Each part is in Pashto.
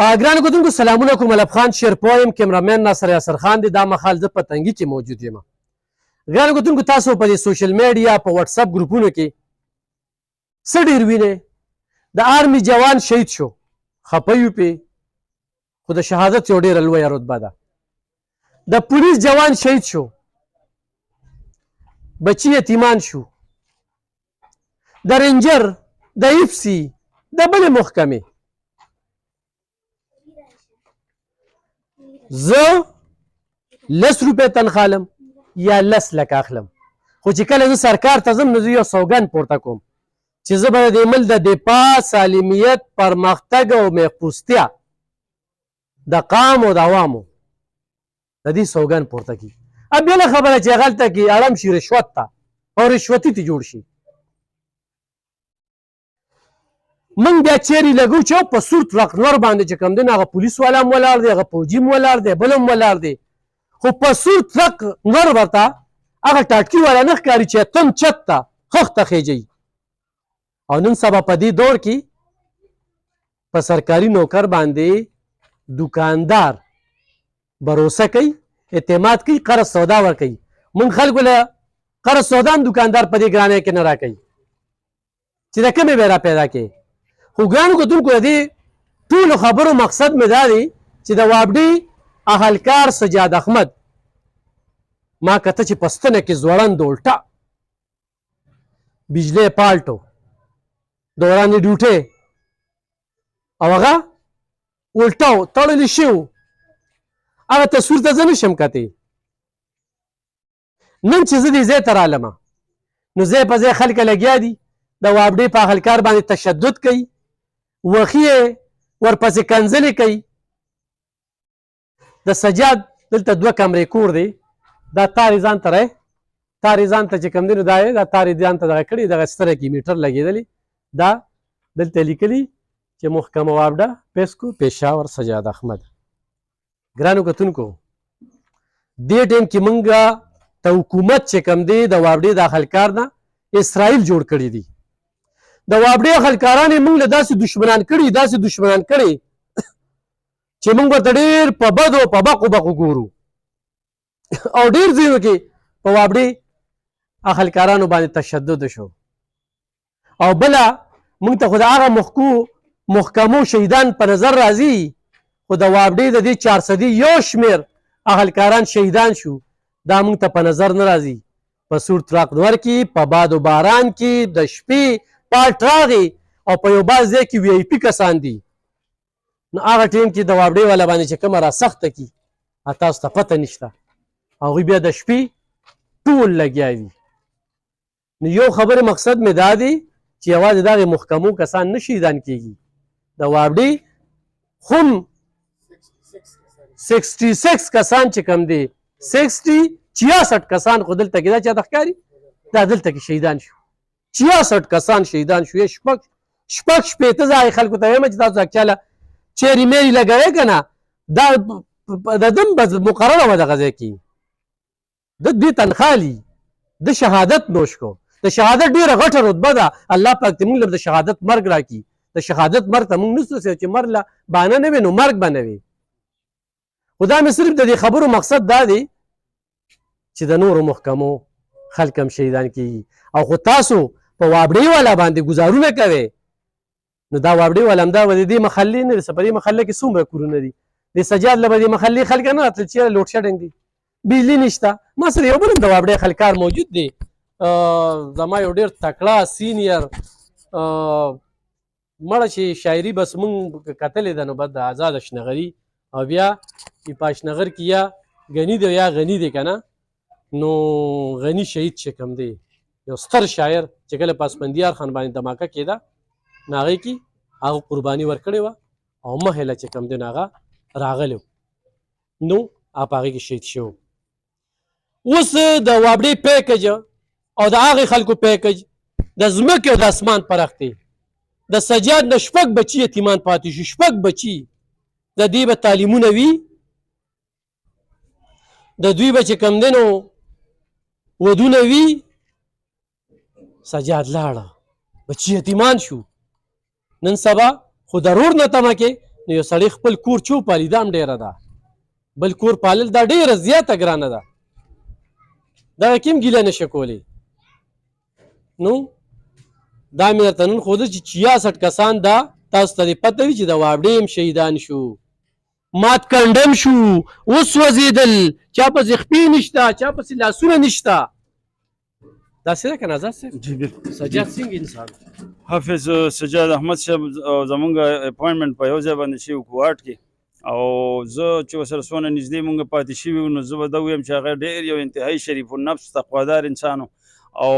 ګرانو کتونکو سلامونه کوم. ملب خان شیرپو یم، کیمرامین ناصر یاسر خان دی. دا مهال زه په تنګي کې موجود یم. ګرانو کتونکو تاسو په دې سوشل میډیا په واتساپ ګروپونو کې څه ډېر وینئ. د آرمي جوان شهید شو، خفه یو پې، خو د شهادت یو ډېره لویه رتبه ده. د پولیس جوان شهید شو، بچي یتیمان شو. د رینجر، د ایفسي، د بلې محکمې زه 10 روپۍ تنخوا لم یا 10 لکه اخلم، خو چې کله زه سرکار ته ځم نو زه یو سوګند پورته کوم چې زه به د دې ملک د دفاع، سالمیت، پرمختګ او محفوظتیا د قام او د عوامو د دې سوګند پورته کړي. اب بله خبره چې هغلته کې اړم شي رشوت ته او رشوتي ته جوړ شي، موږ بیا چیرې لګو چې په سور ترقنور باندې چې کوم دی نو هغه پولیس والا هم ولاړ دی، هغه پوجي هم ولاړ دی، بل هم ولاړ دی، خو په سور ترقنور ورته هغه ټاټکي والا نه ښکاري چې تم چت ته خښته خېجوي. او نن سبا په دې دور کې په سرکاري نوکر باندې دکاندار بروسه کوي، اعتماد کوي، قرض سودا ورکوي. موږ خلکو له قرض سودا هم دکاندار په دې ګرانۍ کې نه راکوي چې د کومې به را پیدا کوي. خو ګرانو کتونکو د دې ټولو خبرو مقصد مې دا دی چې د وابډي اهلکار سجاد احمد ما کته چې په ستنه کې ځوړند الټه بجلی پالټو دوران ډیوټۍ او هغه الټه تړلی شوی و، هغه تصویر ته زه نشم کتی. نن چې زه دې ځای ته رالمه نو ځای په ځای خلک لګیا دي د وابډۍ په اهلکار باندې تشدد کوي، وخي یې ورپسې کنځلې کوي. د سجاد دلته 2 کمرې کور دی، دا تارې ځان ته رای تارې ځان ته چې کوم دی نو دا دا تارې ځان ته دغه کړي، دغه ستره کې میټر لګېدلی، دا دلته لیکلي چې محکمه وابډه پیسکو پېښور سجاد احمد. ګرانو کتونکو دې ټیم کې موږ ته حکومت چې کوم دی د وابډې د اهلکار نه اسرائیل جوړ کړي دي. د وابډې اهلکاران یې موږ له داسې دشمنان کړي چې موږ ورته ډېر په بدو په بقو ګورو او ډېر ځایونو کې په وابډې اهلکارانو باندې تشدد شو. او بله موږ ته خو د هغه محکمو شهیدان په نظر راځي، خو د وابډې د دې 400 یو شمېر اهلکاران شهیدان شو، دا موږ ته په نظر نه راځي. په سور تراقنور کې په باد و باران کې د شپې پالټ راغی او په یو باز ځای کې وی آی پي کسان دي، نو هغه ټیم کې د وابډۍ والا باندې چې کومه راسخته کي تاسو ته پته نشته، هغوی بیا د شپې ټول لګیا دي. نو یو خبرې مقصد مې دا دی چې یوازې دغې محکمو کسان نه شهیدان کېږي، د وابډۍ هم 66 کسان چې کوم دی 66 کسان خو دلته کې دا چاته ښکاري دا دلته کې شهیدان شو، 66 کسان شهیدان شو. شپږ شپېته زه هغې خلکو ته وایم چې تاسو چاله چیرې میرې لګوئ که نه دا د دم به مقرره وه دغه ځای کې د دوی تنخوا لي د شهادت نوش کو. د شهادت ډېره غټه رتبه ده، الله پاک دې موږ له د شهادت مرګ راکړي. د شهادت مرګ ته موږ نسو چې مرګ له بهانه نه وي نو مرګ به نه وي. خو دا مې صرف د دې خبرو مقصد دا دی چې د نورو محکمو خلک هم شهیدان کېږي. او خو تاسو په وابډۍ والا باندې ګزارونه کوئ نو دا وابډۍ والا همدا به د دې محلې نه دی، په دې محله کې څومره کورونه دي، د سجاد له به دې محلې خلک نه راتلل چېرې لوډ شډنګ دي، بجلي نشته. ما سره یو بل هم د وابډۍ اهلکار موجود دی، زما یو ډېر تکړه سینیر مړه چې شاعري بس موږ کتلې ده نو بس د آزاد اشنغري او بیا په اشنغر کې یا غني دی یا غني دی که نه، نو غني شهید چې کوم دی یو ستر شاعر چې کله په اسفندیار خان باندې دماکه کېده نو هغې کې هغه قرباني ورکړې وه او مهله چې کوم دی نو هغه راغلی نو په هغې کې شهید شوی. اوس د وابډۍ پیکج او د هغې خلکو پیکج د ځمکې او د اسمان فرق دی. د سجاد نه 6 بچي یتیمان پاتې شو، 6 بچي د دوی به تعلیمونه وي، د دوی به چې کوم دی نو ودونه وي. سجاد لاړه، بچي یتیمان شو. نن سبا خو ضرور نه تمه کې نو یو سړی خپل کور چې وپالي دا هم ډېره ده بل کور پالل دا ډېره زیاته ګرانه ده دغه کې هم ګیله نشه کولی نو دا مې درته نن ښوده چې 66 کسان دا تاسو ته دې پته وي چې د وابډې هم شهیدان شو مات کنډم شو وسوځېدل چا پسې خپې نشته چا پسې لاسونه نشته داسې ده که نه آزاد صاحب جی بالکل سجاد څنګه انسان حافظ سجاد احمد صاحب زمونږ اپوینټمنټ په یو ځای باندې شوی و کوارټ کې او زه چې ورسره څونه نږدې مونږ پاتې شوي وو نو زه به دا ویم چې هغه ډېر یو انتهایي شریف النفس تقوادار انسان و او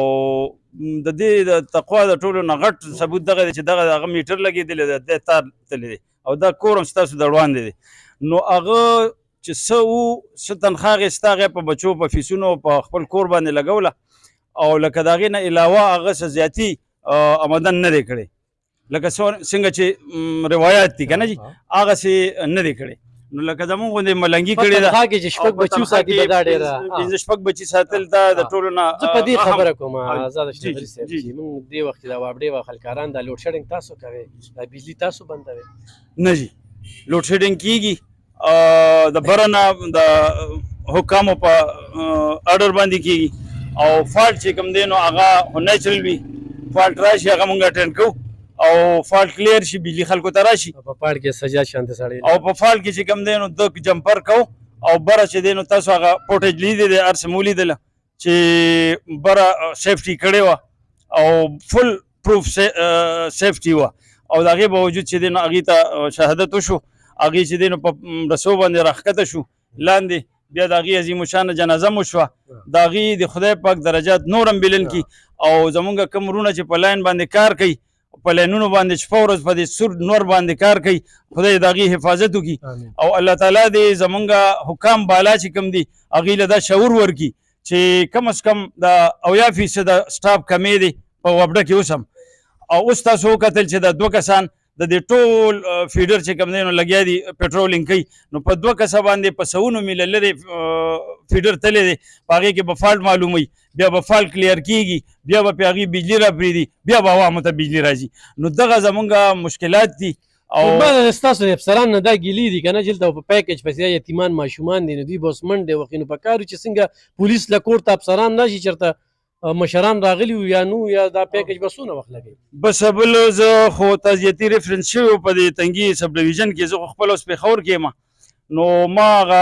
د دې د تقوا د ټولو نه غټ ثبوت دغه دی چې دغه هغه میټر لګېدلی دی دی تار تللی دی او دا کور هم ستاسو د وړاندې دی نو هغه چې څه وو څه تنخوا اخېسته هغه په بچو په فیسونو په خپل کور باندې لګوله او لکه د هغې نه علاوه هغه څه زیاتي آمدن نه دی کړی لکه څنګه چې روایات دي که نه جي هغسې نه دی کړی نو لکه زمونږ غوندې ملنګي کړې ده کې چې شپږ بچي وساتي به دا ډېره پنځه شپږ بچي ساتل دا د ټولو نه زه په دې خبره کوم آزاد شهبري صاحب چې موږ دې وخت کې د وابډې و خلکاران دا لوډ شیډینګ تاسو کوئ دا بجلي تاسو بندوئ نه جي لوډ شیډینګ کېږي د بره نه د حکامو په اډر باندې کېږي او فالټ چې کوم دی نو هغه نیچرل وي فالټ راشي هغه مونږ اټینډ کوو او فالټ کلیر شي بجلي خلکو ته راشي په پاړ کې سجاد شانته سړی او په فالټ کې چې کوم دی نو د جمپر کوو او بره چې دی نو تاسو هغه فوټیج لیدلی دی هر څه مو لیدله چې بره سیفټي کړې وه او فل پروف سیفټي وه او د هغې باوجود چې دی نو هغې ته شهادت وشو هغې چې دی نو په رسو باندې راښکته شو لاندې بیا د هغې عظیم الشانه جنازه مو شوه د هغې د خدای پاک درجات نور هم بلند کړي او زمونږ کوم وروڼه چې په لاین باندې کار کوي په لاینونو باندې شپه ورځ په دې سور نور باندې کار کوي خدای د هغې حفاظت وکړي او الله تعالی دې زمونږ حکام بالا چې کوم دي هغې له دا شعور ورکړي چې کم از کم د 80% سټاف کمې دی په وابډه کې اوس هم او اوس تاسو وکتل چې دا 2 کسان د دې ټول فیډر چې کوم دی نو لګیا دي پټرولینګ کوي نو په 2 کسه باندې په سوونو میله لرې فیډر تللی دی په هغې کې به فالټ معلوموي بیا به فالټ کلیر کېږي بیا به پې هغې بجلي راپرېږدي بیا به عوامو ته بجلي راځي نو دغه زمونږ مشکلات دي او ستاسو د افسران نه دا ګیلې دي که نه چې دلته په پیکج پسې یتیمان ماشومان دي نو دوی به اوس منډې وکړي نو په کار چې څنګه پولیس له کور ته افسران راشي چېرته مشران راغلي وو یا نو یا دا پیکج به څونه وخت لګوي بس بل زه خو تعزیتي ریفرنس شوی په دې تنګي سب ډویژن کې زه خو خپل اوس پېښور کې یم نو ما هغه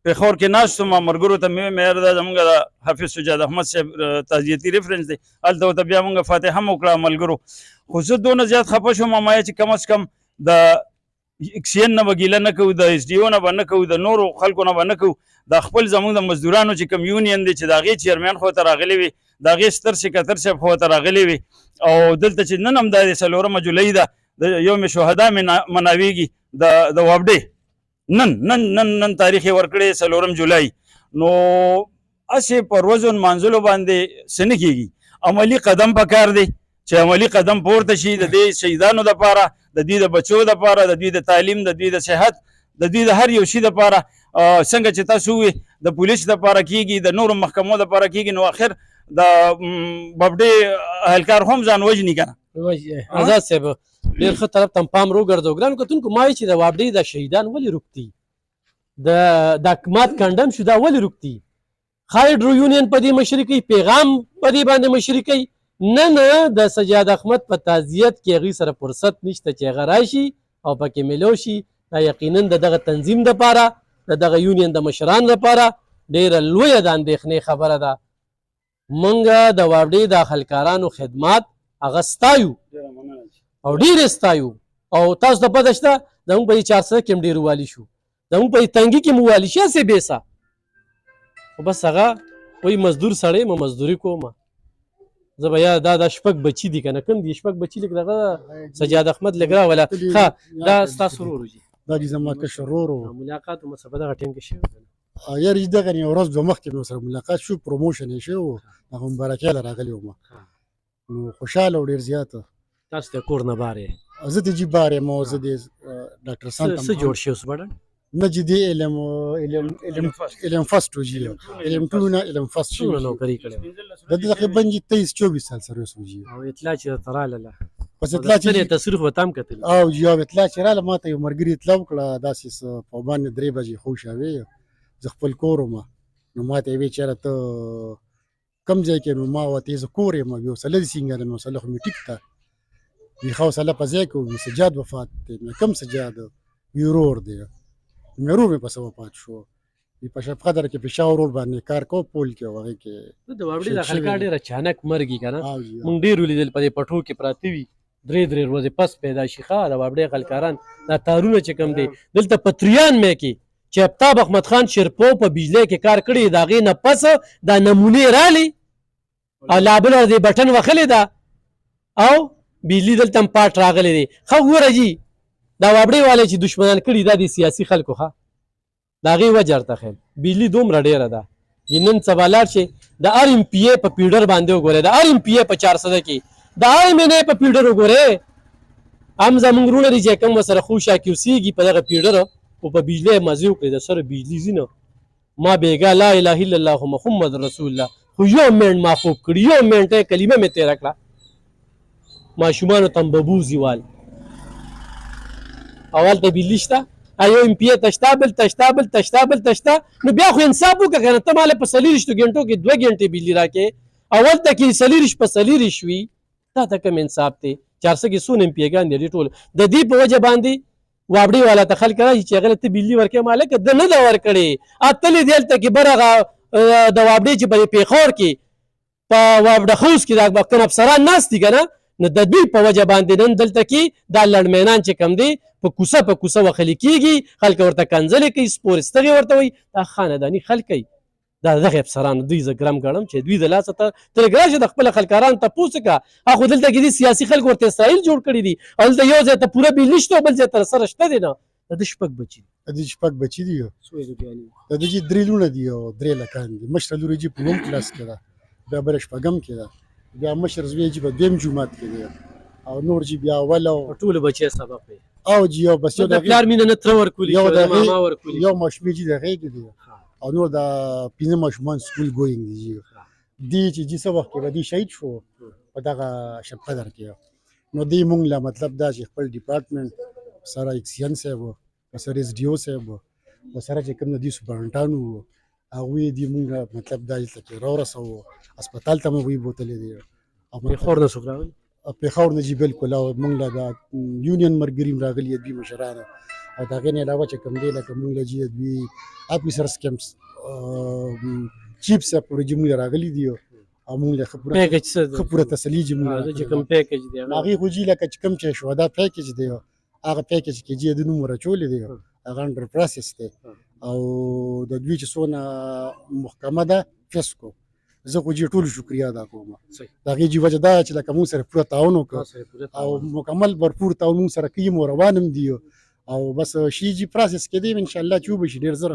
پېښور کې ناست وم ملګرو ته مې ویل دا زموږ د حافظ سجاد احمد صاحب تعزیتي ریفرنس دی هلته ورته بیا موږ فاتحه هم وکړه ملګرو خو زه دونه زیات خفه شوم ما چې کم از کم د اکسین نه به ګیله نه کوو د ایس ډي او نه به نه کوو د نورو خلکو نه به نه کوو دا خپل زموږ د مزدورانو چې کوم یونین دی چې د هغې چیرمین خو ته راغلی وي د هغې ستر سکتر صاحب خو ته راغلی وي او دلته چې نن هم دا د 4 جولۍ ده د یوم شهدا مناویږي د وابډې نن تاریخ یې ورکړی 4 جولای نو هسې په ورځو نمانځلو باندې څه نه کېږي عملي قدم پکار دی چې عملي قدم پورته شي د دې شهیدانو دپاره د دوی د بچو دپاره د دوی د تعلیم د دوی د صحت د دوی د هر یو شي دپاره څنګه چې تاسو ووې د پولیس دپاره کېږي د نورو محکمو دپاره کېږي نو آخر د وابډې اهلکار هم ځان وژني که نه آزاد صاحب ډېر ښه طرف ته پام روګرځو ګرانو کتونکو ما وایي چې د وابډې د شهیدان ولې روک دي د مات کنډم شو دا ولې روک دي خایډرو یونین په دې مشري کوي پیغام په دې باندې مشري کوي نه د سجاد احمد په تعزیت کې هغې سره فرصت نشته چې هغه راشي او پکې میلو شي دا یقینا د دغه تنظیم دپاره د دغه یونین د مشرانو لپاره ډېره لویه د اندېښنې خبره ده موږ د وابډې د خلکارانو خدمات هغه ستایو او ډېر ستایو او تاسو ته پته شته زموږ په 400 کې هم ډېر والي شو زموږ په تنګي کې مو والي شي هسې بیسه خو بس هغه وایي مزدور سړی مو مزدوري کومه زه به یا دا شپږ بچي دي که نه کوم دي شپږ بچي لږ دغه سجاد احمد لږ راوله ښه دا ستاسو ورور دي دا دي زما کشر ورور و ملاقات مو سره په دغه ټایم کې شوی یار دغه یو ورځ دوه مخکې مې سره ملاقات شو پروموشن یې شو هغه مبارکۍ له راغلی وم نو خوشحاله و ډېر زیاته تاسو ته کور نه بار یې زه د جي بار یم او زه د ډاکټر سان څه جوړ شي اوس بډن نه جي دی علم فاست و جي علم ټو نه علم فاست شي نوکري کړې د دې تقریبا 23-24 سال سرویس و جي او اطلاع چې تراله په بس اطلاع چې تصریف به تام کتل او یو اطلاع چې راله ما ته یو ملګري اطلاع وکړه داسې څه په باندې 3 بجې خوشاوې زه خپل کور وم نو ما ته یې ویې چېرې ته کوم ځای کې نو ما ورته زه کور یم ویې وسله دې څنګه ده نو وسله خو مې ټیک ده وي ښه وسله په ځای کې وي سجاد وفات دی مې کوم سجاد وي ورور دی مې ورور مې پسې وفات شو وي په شب قدر کې پېښور روډ باندې کار کو پول کې و هغې کې د واوړې د خلکا ډېر اچانک مرګي که نه مونږ ډېر ولیدل په دې پټو کې پراته وي 3 ورځې پس پیدا شي ښه د واوړې خلکاران دا تارونه چې کوم دی دلته په 93 مې کې چې آفتاب احمد خان شیرپو په بجلی کې کار کړی د هغې نه پس دا نمونې رالی او لابل دې بټن وخلې ده او بجلی دلته هم پاټ راغلی دی ښه ګوره جي دا واوړې والے چې دشمنان کړي دا د سیاسي خلکو ښه د هغې وجه ورته ښیم بجلي دومره ډېره ده چې نن سبا لاړ شي د هر ایم پي اے په پیډر باندې وګورئ د هر ایم پي اے په 400 کې د هر ایم این اے په پیډر وګورئ هم زمونږ وروڼه دي چې کوم ورسره خوشا کې اوسېږي په دغه پیډر او په بجلی یې مزې وکړې د سره بجلي ځي نه ما بېګا لا اله الا الله محمد رسول الله خو یو منټ ما خوب کړي یو منټ یې کلمه مې تېره کړه ماشومانو ته هم ببوزي وال اول ته بجلي شته یو ایم پي اے تشته بل تشته بل تشته بل تشته نو بیا خو انصاف وکړه که نه ته ماله په 40 غنټو کې 2 غنټې بجلي راکې اول ته کې 40 په 40 وي تا ته کوم انصاف دی 400 کې څونه ایم پي اګان دي ټول د دې په وجه باندې واوړې والا ته خلک راشي چې هغه ته بجلي ورکړې مالک د نه ده ورکړې اتلې دی هلته کې بر هغه د واوړې چې په پېښور کې په واوړه خوس کې دا کوم افسران ناست دي که نه نو د دوی په وجه باندې نن دلته کې دا لړمینان چې کوم دی په کوڅه وخلي کېږي خلک ورته کنځلې کوي سپورستغې ورته وایي دا خانداني خلک کوي دا دغه افسرانو دوی زه ګرم ګڼم چې دوی د لاسه ته ترې راشه د خپله خلکارانو تپوس وکړه خو دلته کې دي سیاسي خلک ورته اسرائیل جوړ کړي دي او دلته یو ځای ته پوره بجلي شته او بل ځای ته سره شته دی نه د ده 6 بچي دي د دې 6 بچي دي د ده چې 3 لوڼه دي او 3 لکان دي مشره لور یې په 9 کلاس کې ده بیا بله شپږم کې ده بیا مشر زوی یې په 2 جومات کې دی او نور چې بیا اول او ټولو بچی سبق دی او جی یو بس یو د پلار مینه نه تره ورکولي یو د ماما ورکولي یو ماشومې چې د هغې کې دی او نور د 5 ماشومان سکول ګوینګ دي دی چې جي څه وخت کې به دی شهید شو په دغه شب قدر کې نو دی مونږ له مطلب دا چې خپل ډپارټمنټ سره اکسین صاحب سره ایس ډي او صاحب سره چې کوم دی سپرنټان وو هغوی دی مونږ مطلب دا چې راورسوو هسپتال ته مو وی بوتلې دی او پېښور نه څوک راغلي پېښور نه جي بالکل او مونږ له د یونین مرګري راغلي دوی مشران او د هغې نه علاوه چې کوم دی لکه مونږ له جي دوی افیسرس کیمپس چیف صاحب پورې جې مونږ راغلي دي او مونږ له ښه پوره تسلي جې مونږ چې کوم پیکج دی هغې خو جي لکه چې کوم چې شهدا پیکج دی هغه پیکج کې جي د نوم ورچولی دی هغه انډر پروسس دی او د دوی چې څونه محکمه ده فیسکو زه خو جي ټولو شکریا ادا کوم د هغې جي وجه دا چې لکه مونږ سره پوره تعاون وکړه او مکمل برپور تعاون مونږ سره کوي مو روان هم دي او بس شي جي پروسس کې دی انشاءالله چې وبه شي ډېر زر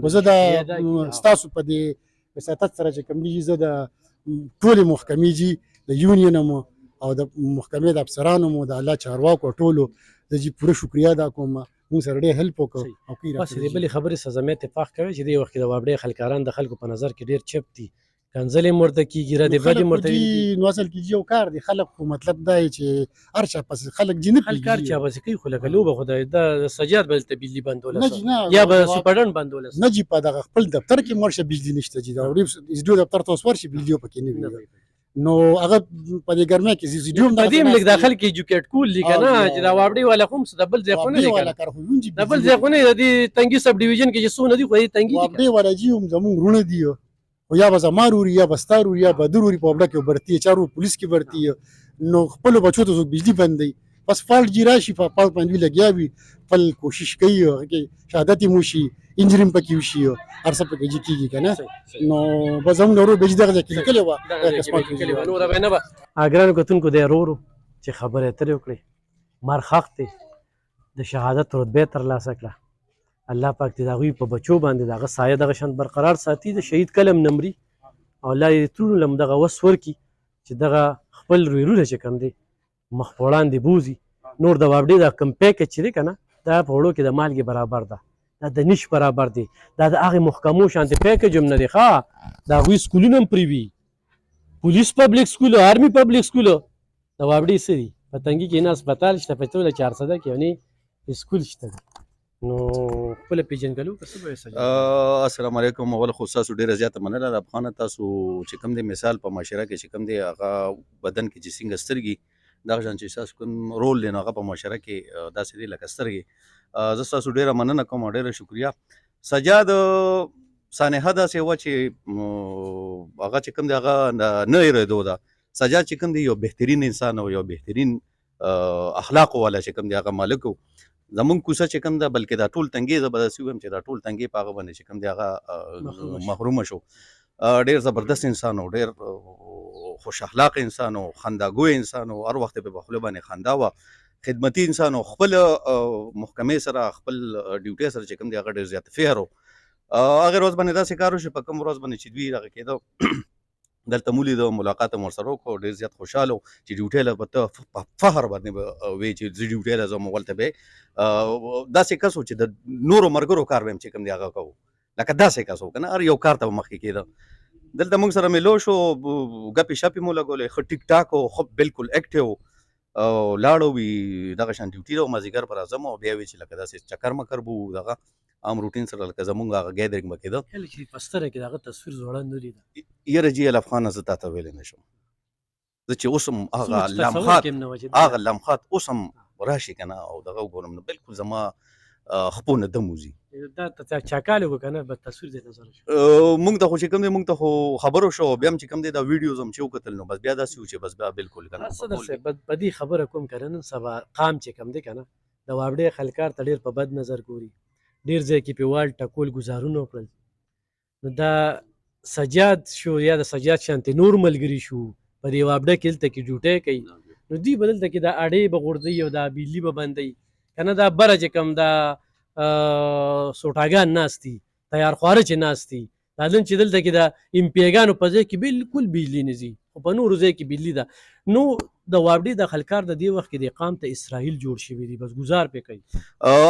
خو زه د ستاسو په دې وساطت سره چې کوم دي زه د ټولې محکمې جي د یونین مو او د محکمې د افسرانو مو د الله چارواکو ټولو زه جي پوره شکریا ادا کوم مونږ سره ډېر هیلپ وکړو او بس دې بلې خبرې سره زه مې اتفاق کوي چې دې وخت کې د واوړې خلکاران د خلکو په نظر کې ډېر چپ دي کنځلې هم ورته کېږي ردې بدې هم ورته ویلي نو اصل کې یو کار دی خلک خو مطلب دا دی چې هر چا پسې خلک جي نه خلک هر چا پسې کوي خو لکه لوبه خو دا سجاد به دلته بجلي بندوله یا به سوپرډنټ بندوله نه جي په دغه خپل دفتر کې مرشه بجلي نشته جي د ایس ډي او دفتر ته اوس ورشي بجلي پکې نه وي نو هغه په دې ګرمۍ کې ایس ډي او په دې هم لږ داخل کې ایجوکیټ کول دي که نه چې دا واوړې والا خو هم د بل ځای خو نه دی که نه د بل ځای خو نه دی د دې تنګي سب ډیویژن کې چې څونه دي خو دې تنګي دي واوړې والا جي هم زمونږ وروڼه دي او یا به زما روري یا به ستا روري یا به ده روري په وابډه کې برتي چا رور پولیس کې برتي نو خپلو بچو ته څوک بجلي بندوي بس فالټ جي راشي په فالټ باندې دوی لګیا وي خپل کوشش کوي هغه کې شهادت یې وشي انجري هم پکې وشي هر څه پکې جي کېږي که نه نو بس زموږ ورور به جي دغه ځای کې لیکلې وه نوره به نه به ګرانو کتونکو دی ورورو چې خبرې اترې وکړې مار خاق دی د شهادت رتبې ترلاسه کړه الله پاک دې د هغوی په بچو باندې د هغه سایه دغه شان برقرار ساتي د شهید کلم نمري او الله دې ترونو له هم دغه وس ورکړي چې دغه خپل وروڼه چې کوم دی مخ په وړاندې بوځي نور د واوډې دا کوم پیکج چې دی که نه دا په وړو کې د مالګې برابر ده دا د نیش برابر دی دا د هغې محکمو شانتې پیکج هم نه دی ښه د هغوی سکولونه هم پرې وي پولیس پبلیک سکول آرمي پبلیک سکول د واوډې څه دي په تنګي کې نه هسپتال شته، په ټوله 400 کې یو سکول شته. نو خپله پېژندګلو که څه به وایې سجاد؟ السلام علیکم. اول خو ستاسو ډېره زیاته مننه د افغانه. تاسو چې کوم دی مثال په معاشره کې چې کوم دی هغه بدن کې چې څنګه سترګې دغه شان چې ستاسو کوم رول دی نو هغه په معاشره کې داسې دی لکه سترګې. زه ستاسو ډېره مننه کوم او ډېره شکریه. سجاد سانحه داسې وه چې هغه چې کوم دی هغه نه هېرېدو ده. سجاد چې کوم دی یو بهترین انسان او یو بهترین اخلاقو والا چې کوم دی هغه مالک و. زمونږ کوڅه چې کوم ده بلکې دا ټول تنګې زه به داسې ووایم چې دا ټول تنګې په هغه باندې چې کوم دی هغه محرومه شو. ډېر زبردست انسان و، ډېر خوش اخلاق انسان و، خنداګوی انسان و، هر وخت یې په خوله باندې خندا وه، خدمتي انسان و، خپل محکمې سره خپل ډیوټۍ سره چې کوم دی هغه ډېر زیات فیر و. هغې ورځ باندې داسې کار وشو په کوم ورځ باندې چې دوی هغه کېده دلته مو لیده، ملاقات مو ورسره وکړو، ډېر زیات خوشحاله و چې ډیوټۍ له به ته په فخر باندې به وایې چې زه ډیوټۍ له ځم. ولته به داسې کس و چې د نورو ملګرو کار به هم چې کوم دی هغه کوو، لکه داسې کس و که نه، هر یو کار ته به مخکې کېده. دلته موږ سره میلو شو، ګپې شپې مو لګولې، ښه ټیک ټاک و، ښه بالکل ایکټیو او لاړو وي دغه شان ډیوټي ده او مازدیګر به راځم او بیا وی چې لکه داسې چکر مکر به وو دغه عام روټین سره لکه زمونږ هغه ګیدرینګ به کېده. کله چې په ستره کې د هغه تصویر زوړند ولیده، یاره جي الف خانه زه تا ته ویلی نه شم. زه چې اوس هم څومره هغه چې تصور لمحات کې هم نه وه چې هغه لمحات اوس هم راشي که نه او دغه وګورم نو بالکل زما خپو نه دم وځي. دا چاکاله وکړه که نه به تصویر دې نظر شو. مونږ ته خو چې کوم دی مونږ ته خو خبرو شو، بیا هم چې کوم دی دا ویډیوز هم چې وکتل نو بس بیا داسې و چې بس بیا بالکل که نه صدر صاحب په دې خبره کوم که نن سبا قام چې کوم دی که نه د وابډې خلکار ته ډېر په بد نظر ګوري، ډېر ځای کې پې وال ټکول ګزارونه وکړل. نو دا سجاد شو یا د سجاد شانتې نور ملګري شو په دې وابډه کې دلته کې ډوټۍ کوي، نو دوی به دلته کې دا اډې به غورځوي او دا بجلي به بندوي که نه. دا بره چې کوم دا سوټاګان ناست دي، تیار خواره چې ناست دي، دا نن چې دلته کې د امپیګانو په ځای کې بالکل بجلي نه ځي، خو په نورو ځای کې بجلي ده. نو د وابډې د خلکار د دې وخت کې د اقام ته اسرائیل جوړ شوي دي، بس ګزار پې کوي.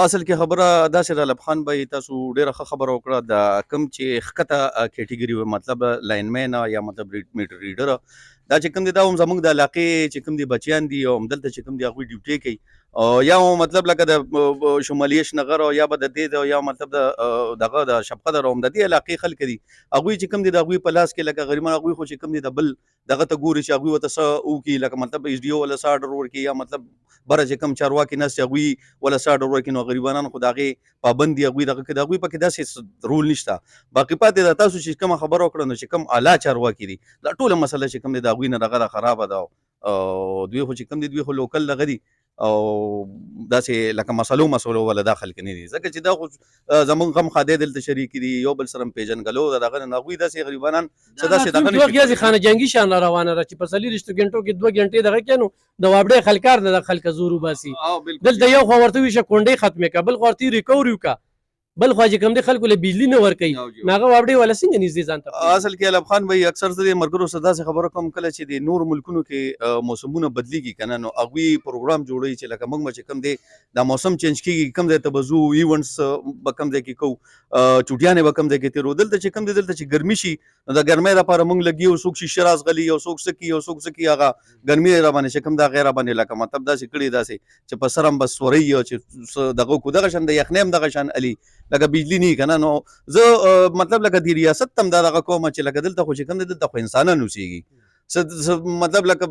اصل کې خبره داسې ده لب خان بھائی، تاسو ډېره ښه خبره وکړه. د کوم چې ښکته کیټګري وي مطلب لاینمین یا مطلب میټر ریډر، دا چې کوم دی دا هم زموږ د علاقې چې کوم دی بچیان دي او همدلته چې کوم دی هغوی ډیوټۍ کوي، یا مطلب لکه د شمالیش نغر او یا به د دې د یا مطلب د دغه د شبقدر او د دې علاقې خلک دي، هغوی چې کوم دی د هغوی په لاس کې لکه غریبان هغوی خو چې کوم دی د بل دغه ته ګوري چې هغوی ورته څه وکړي، لکه مطلب ایچ ډي او ولا څه اډر ورکړي یا مطلب بره چې کوم چارواکي ناست هغوی ولا څه اډر ورکړي، نو غریبانان خو د هغې پابند دي، هغوی دغه کوي، د هغوی پکې داسې رول نشته. باقي پاتې ده تاسو چې کومه خبره وکړه نو چې کوم اعلی چارواکي دي دا ټوله مسله چې کوم دی د هغوی نه دغه ده خرابه ده، دوی خو چې کوم دی دوی خو لوکل دغه دي او داسې لکه مسلو ولا دا خلک نه دي، ځکه چې دا خو زمونږ غم خادی دلته شریکي دي، یو بل سره پېژنګلو د دغه نه هغوی داسې غریبانان څه داسې دغه دوه ګیازې خانه جنګي شان را روانه ده چې په 40 ګنټو کې 2 ګنټې دغه کې نو د وابډې خلکار نه د خلک زور وباسي. دلته یو خوا ورته وي چې کونډۍ ختمې کړه، بل خوا ورته ریکوري وکړه، بل خوا چې کوم دی خلکو له بجلي نه ورکوي، نو هغه وابډې والا څنګه نږدې ځان ته. اصل کې الب خان بھائی اکثر زه د ملګرو سره داسې خبره کوم کله چې د نورو ملکونو کې موسمونه بدلیږي که نه نو هغوی پروګرام جوړوي چې لکه موږ به چې کوم دی دا موسم چینج کېږي کوم ځای ته به ځو، ایونټس به کوم ځای کې کوو، چوټیانې به کوم ځای کې تېرو. دلته چې کوم دی دلته چې ګرمي شي نو د ګرمۍ لپاره موږ لګي یو څوک شیشه راځغلي، یو څوک څه کوي، یو څوک څه کوي، هغه ګرمي را باندې چې کوم دا غیر باندې لکه مطلب داسې کړي داسې چې په سر هم بس سورئ او چې دغه کو دغه شان د یخنۍ هم دغه شان علي لکه بجلی نه که نه. نو زه مطلب لکه د ریاست ته هم دا دغه کومه چې لکه دلته خو چې کوم دی دلته خو انسانان اوسېږي، مطلب لکه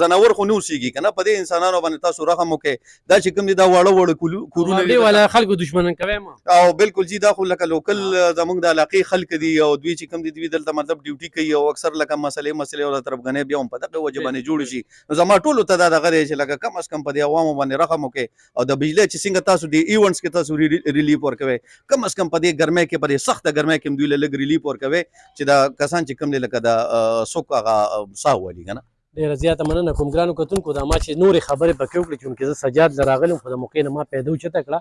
ځناور خو نه اوسېږي که نه، په دې انسانانو باندې تاسو رحم وکړئ. دا چې کوم دی دا واړه کورونه وابډې والا خلکو دشمنان کوي ما او بالکل جی دا خو لکه لوکل زموږ د علاقې خلک دي او دوی چې کوم دي دوی دلته مطلب ډیوټي کوي او اکثر لکه مسلې او طرفګنۍ بیا هم په دغه وجه باندې جوړ شي. نو زما ټولو ته دا دغه دی چې لکه کم از کم په دې عوامو باندې رحم وکړئ او د بجلۍ چې څنګه تاسو د ایونټس کې تاسو ریلیف ورکوئ، کم از کم په دې ګرمۍ کې په دې سخته ګرمۍ کې هم دوی له لږ ریلیف ورکوئ چې دا کسان چې کوم دی لکه د څوک هغه ساه وولي که نه. ډېره زیاته مننه کوم ګرانو کتونکو. دا ما چې نورې خبرې پکې وکړې چونکې زه سجاد له راغلم خو د موقع نه ما پیدا اوچته کړه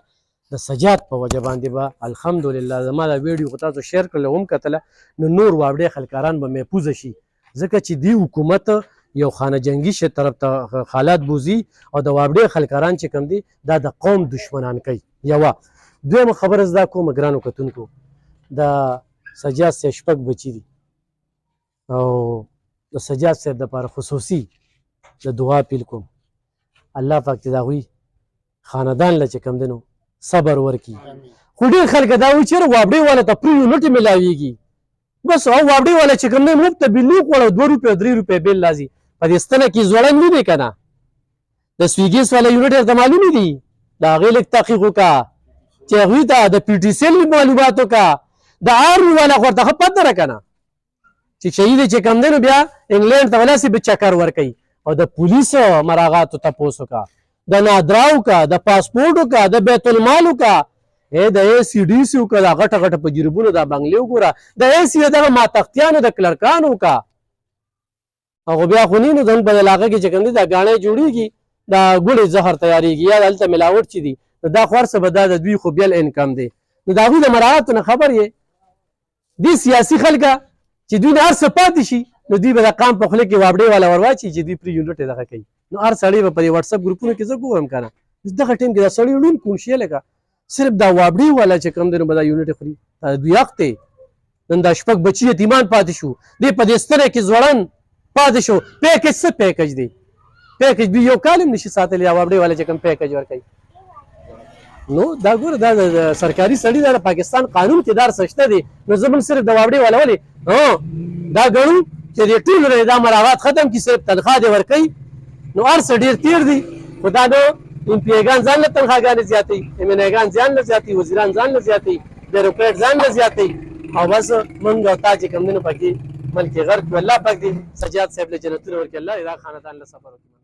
د سجاد په وجه باندې به الحمدلله زما دا ویډیو خو تاسو شیر کړل هم کتله نو نور وابډې خلکاران به محفوظه شي، ځکه چې دی حکومت یو خانه جنګي شه طرف ته حالات بوزي او د وابډې خلکاران چې کوم دي دا د قوم دشمنان کوي. یوه دویمه خبره زده کوم ګرانو کتونکو، د سجاد صاحب 6 بچي دي او د سجاد صاحب دپاره خصوصي د دعا اپیل کوم الله پاک دې د هغوی خاندان له چې کوم دی نو صبر ورکړي. خو ډېر خلک دا وایي چېرې وابډۍ والا ته پرې یونټ میلاویږي بس او وابډۍ والا چې کوم دی مفت بل لیک وړه 2 روپۍ 3 روپۍ بل راځي په دې ستنه کې ځوړن نه دی که نه د سویګیس والا یونټ درته معلومې دي د هغې لږ تحقیق وکړه چې هغوی ته د پي ټي سیل معلومات وکړه د آرمي والا خو ورته ښه پته ده که نه چې شهید چې کوم دی نو بیا انګلینډ ته ولاسې به چکر ورکوي او د پولیسو مراغاتو تپوس وکړه د نادرا وکړه د پاسپورټ وکړه د بیت المال وکړه د اے سی ډي سي وکړه دا غټه غټه په جریبونو دا بنګلې وګوره د اے سی دغه ماتختیانو د کلرکانو وکړه هغه بیا خو نه نو زموږ په علاقه کې چې کوم دی دا ګاڼې جوړېږي دا ګوړې زهر تیارېږي یا هلته ملاوټ چې دي نو دا خو هر څه به دا د دوی خو بیل انکم دی نو د هغوی د مراعاتو نه خبر یې دې سیاسي خلکه چې دوی نه هر څه پاتې شي نو دوی به د قام په خوله کې وابډۍ والا ور واچي چې دوی پرې یونټ یې دغه کوي نو هر سړی به په دې وټساپ ګروپونو کې زه ګورم که نه دغه ټایم کې دا سړی ړوند کوم شی لکه صرف دا وابډۍ والا چې کوم دی نو به دا یونټ خوري دا دوی حق دی نن دا شپږ بچي یتیمان پاتې شو دی په دې ستنه کې ځوړن پاتې شو پیکج څه پیکج دی پیکج دوی یو کال هم نشي ساتلی دا وابډۍ والا چې کوم پیکج ورکوي نو دا ګوره دا د سرکاري سړي دا د پاکستان قانون کې دا شته دی نو زه بل صرف د وابډۍ والا ولې دا ګڼو چې دې ټولو نه دا مراعات ختم کړي صرف تنخواه دې ورکوي نو هر څه ډېر تېر دي خو دا نو ایم پي ایګان ځان له تنخواهګانې زیاتوي ایم این ایګان ځان له زیاتوي وزیران ځان له زیاتوي بیروکریټ ځان له زیاتوي او بس موږ او تا چې کوم دی نو پکې ملک غرق کړو الله پاک دې سجاد صاحب له جنتونو ورکړي الله دا خاندان له صبر وکړي